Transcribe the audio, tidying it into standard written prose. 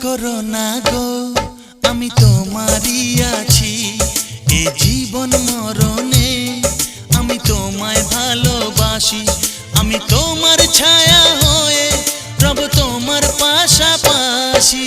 করো না গো, আমি তোমারই আছি। এ জীবন মরণে আমি তোমায় ভালোবাসি। আমি তোমার ছায়া হয়ে রব তোমার পাশাপাশি।